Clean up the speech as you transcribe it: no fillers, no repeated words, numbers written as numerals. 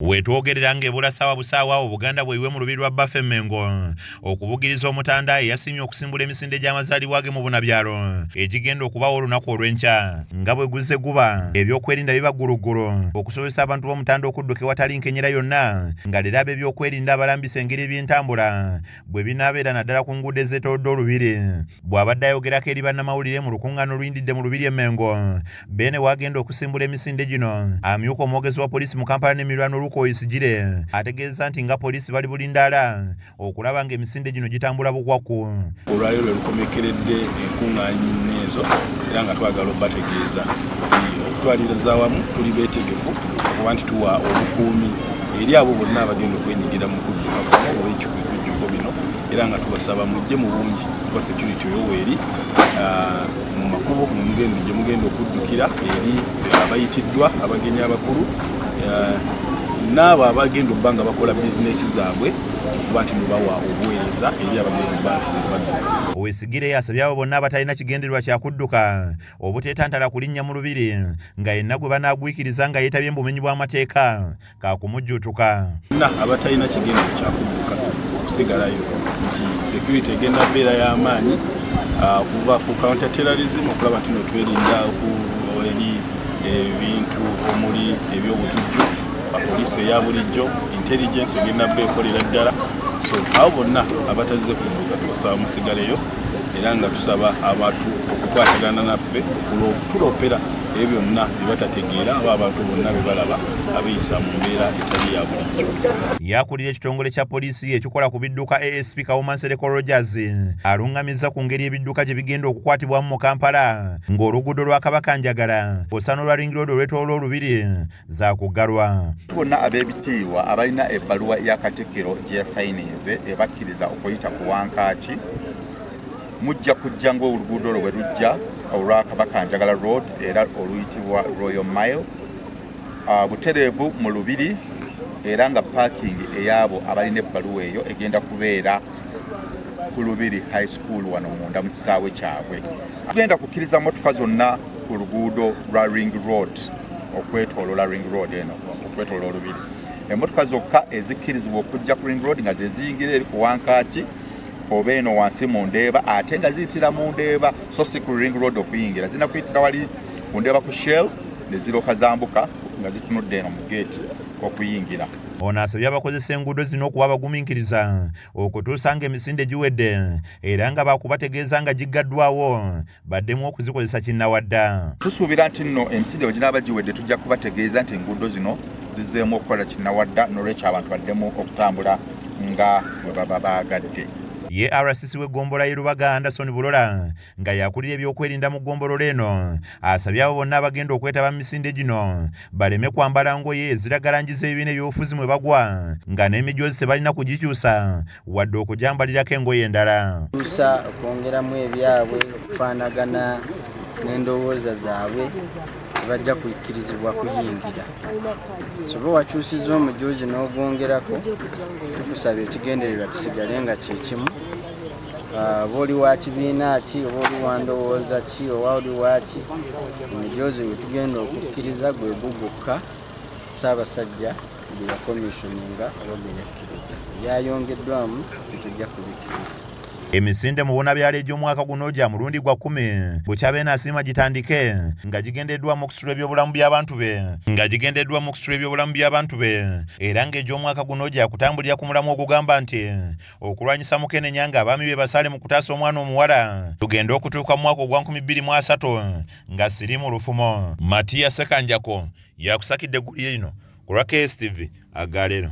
Wetwogerera ng'ebula ssaawa busaawa Obuganda bweyiwe mu lubiri lwa Baffe Mmengo okubugiriza omutanda eyasimye okusimbula emisinde gy'amazaalibwa ge mu bunabyalo egigenda okubawa olunaku olw'enkya nga bwe guzze guba ebyokwerinda biba gguluggulo okusobozesa abantu b'omutanda okudduka ewatali nkenyera yonna nga leero ab'ebyokwerinda abalambisa engeri eby'entambula bwe binaabeera naddala ku nguudo ezeetoolodde olubiri bw'abadde ayogerako eri bannamawulire mu lukuŋŋaano oluyindidde mu lubiri e Mmengo beene wagenda okusimbula emisinde gino amyuka omwogezi wa poliisi mu Kampala n'emiriraano Isigire ategeeza nti nga poliisi bali bulindaala okulaba ng'emisinde gino gitambula bukwaku. Olwaleero lwe lukomekeredde enkuŋŋaanyi ezo era nga twagala obbategeeza nti okutwaliriza awamu tuli beetegefu okuba nti tuwa obukuumi eri abo bonna abagenda okwenyigira mu kudduka kuno olw'ekikujjuko bino era nga tubasaba mujje mu bungi kuba security yoweeri mu makubo gye mugenda okuddukira eri abayitiddwa abagenyi abakulu n'abo abagenda obba nga bakola bizinesi zaabwe okuba nti mubawa obuweereza eri abagenda obba nti badduka. Owesigire yasabye abo bonna abatalina kigendererwa kya kudduka obuteetantala kulinnya mu lubiri nga yenna gwe banaagwikiriza nga yeetabye mu bumenyi bw'amateeka kaakumujjuutuka. Abatalina kigendererwa kya kudduka okusigalayo nti security egenda mbeera y'amaanyi okuva ku counter terrorism okulaba nti twerinda eri ebintu omuli ebyobutujju poliisi eya bulijjo intelligence egenda bba ekolera ddala so abo bonna abatazze kudduka tubasaba musigaleyo era nga tusaba abantu okukwatagana naffe tulopera ebyo byonna bye batategeera aba abantu bonna be balaba abeyisa mu mbeera etali ya bulijjo. Yakulira ekitongole kya poliisi ekikola ku bidduka ASP Kawumansere Rogers alungamizza ku ngeri ebidduka gye bigenda okukwatibwamu mu Kampala ng'oluguudo lwa Kabaka njagala osano lwa Ring Road olwetooloola olubiri za kuggalwa. Bonna ab'ebitiibwa abalina ebbaluwa ya Katikkiro gye yasayininze ebakkiriza okuyita ku wankaaki mujja kujja ng'oluguudo olwo bwe lujja olwa Kabaka njagala road era oluyitibwa Royal Mile butereevu mu lubiri era nga parking eyabo abalina ebbaluwa eyo egenda kubeera ku lubiri high school wano munda mu kisaawe kyabwe. Tugenda kukkiriza motoka zonna ku luguudo lwa Ring Road okwetooloola Ring Road eno okwetooloola olubiri. Emmotoka zokka ezikkirizibwa okujja ku Ring Road nga ze ziyingira eri ku wankaaki oba eno wansi mu Ndeeba ate nga ziyitira mu Ndeeba so si ku Ring Road okuyingira zirina kuyitira wali ku Ndeeba ku Shell ne ziroka zambuka nga zitunudde eno mu gate okuyingira. Ono asabye abakozesa enguudo zino okuba abagumiikiriza okutuusa ng'emisinde giwedde era nga baakubategeeza nga giggaddwawo baddemu okuzikozesa kinnawadda. Tusuubira nti nno emisinde bwe ginaaba giwedde tujja kubategeeza nti enguudo zino zizzeemu okukola kinnawadda n'olwekyo abantu baddemu okutambula nga bwe baba baagadde. Ye RCC w'eggombolola y'e Lubaga Anderson Bulola nga yakulira ebyokwerinda mu ggombolola eno asabye abo bonna abagenda okwetaba mu misinde gino baleme kwambala ngoye eziraga langi z'ebibiina eby'obufuzi mwe bagwa nga n'emijoozi tebalina kugikyusa wadde okugyambalirako engoye endala. Tuusa okwongeramu ebyabwe okufaanagana n'endowooza zaabwe bajja kuyikkirizibwa kuyingira. Soba wakyusiza omujoozi n'ogwongerako tukusaba ekigendererwa kisigale nga kye kimu. Oba oli wa kibiina ki oba oli wa ndowooza ki oba oli waki omujoozi we tugenda okukkiriza gwe gugukka Ssaabasajja gye yakomishoninga oba gye yakkiriza. Byayongeddwamu tetujja kubikkiriza. Emisinde mu bunabyalo egy'omwaka guno gya mulundi gwa 10 bukyabeena asiima gitandike nga gigendeddwamu okusula ebyobulamu by'abantu be era ng'egy'omwaka guno gya kutambulira ku mulamu ogugamba nti okulwanyisa mukenenya nga abaami be basaale mu kutaasa omwana omuwala tugenda okutuuka mu mwaka ogwa 2030 nga siriimu lufumo. Matiya Sekanjako yakusakidde eggulire lino ku lwa KSTV Agaleero.